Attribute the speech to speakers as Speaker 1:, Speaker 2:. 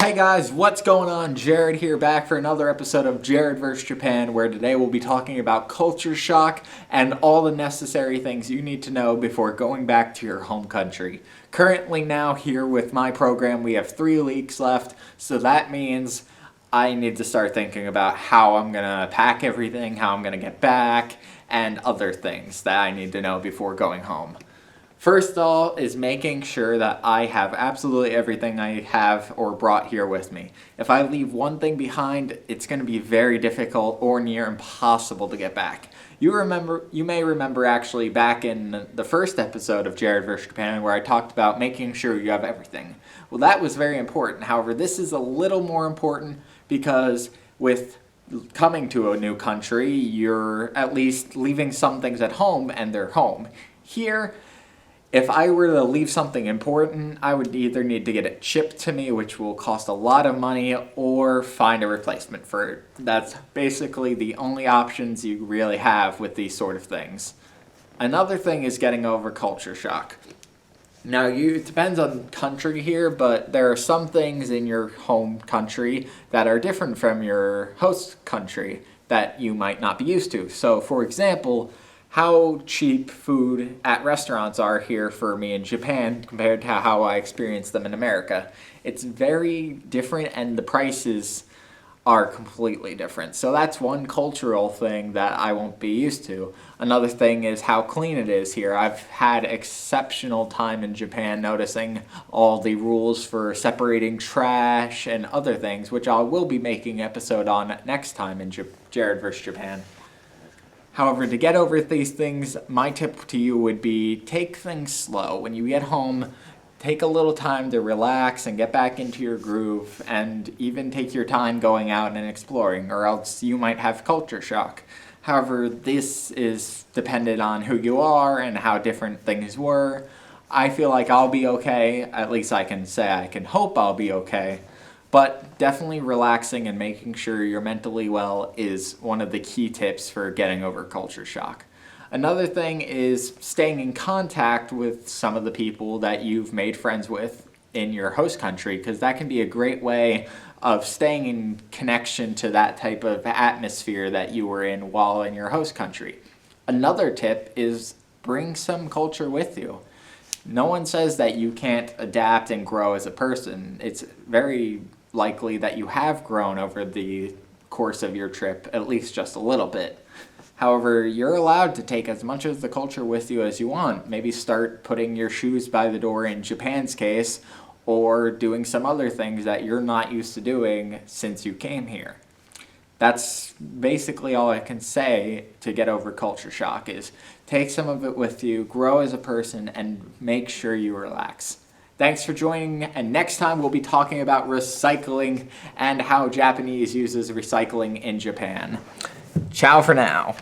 Speaker 1: Hey guys, what's going on? Jared here, back for another episode of Jered Vs Japan, where today we'll be talking about culture shock and all the necessary things you need to know before going back to your home country. Currently now here with my program, we have 3 weeks left, so that means I need to start thinking about how I'm gonna pack everything, how I'm gonna get back, and other things that I need to know before going home. First of all is making sure that I have absolutely everything I have or brought here with me. If I leave one thing behind, it's going to be very difficult or near impossible to get back. You may remember actually back in the first episode of Jered Vs Japan where I talked about making sure you have everything. Well, that was very important. However, this is a little more important because with coming to a new country, you're at least leaving some things at home and they're home. Here, if I were to leave something important, I would either need to get it shipped to me, which will cost a lot of money, or find a replacement for it. That's basically the only options you really have with these sort of things. Another thing is getting over culture shock. Now, it depends on country here, but there are some things in your home country that are different from your host country that you might not be used to. So, for example, how cheap food at restaurants are here for me in Japan compared to how I experience them in America. It's very different and the prices are completely different. So that's one cultural thing that I won't be used to. Another thing is how clean it is here. I've had exceptional time in Japan noticing all the rules for separating trash and other things, which I will be making an episode on next time in Jered vs Japan. However, to get over these things, my tip to you would be take things slow. When you get home, take a little time to relax and get back into your groove, and even take your time going out and exploring, or else you might have culture shock. However, this is dependent on who you are and how different things were. I feel like I'll be okay, at least I can say I can hope I'll be okay. But definitely relaxing and making sure you're mentally well is one of the key tips for getting over culture shock. Another thing is staying in contact with some of the people that you've made friends with in your host country, because that can be a great way of staying in connection to that type of atmosphere that you were in while in your host country. Another tip is bring some culture with you. No one says that you can't adapt and grow as a person. It's very likely that you have grown over the course of your trip, at least just a little bit. However, you're allowed to take as much of the culture with you as you want. Maybe start putting your shoes by the door in Japan's case, or doing some other things that you're not used to doing since you came here. That's basically all I can say to get over culture shock is take some of it with you, grow as a person, and make sure you relax. Thanks for joining, and next time we'll be talking about recycling and how Japanese uses recycling in Japan. Ciao for now.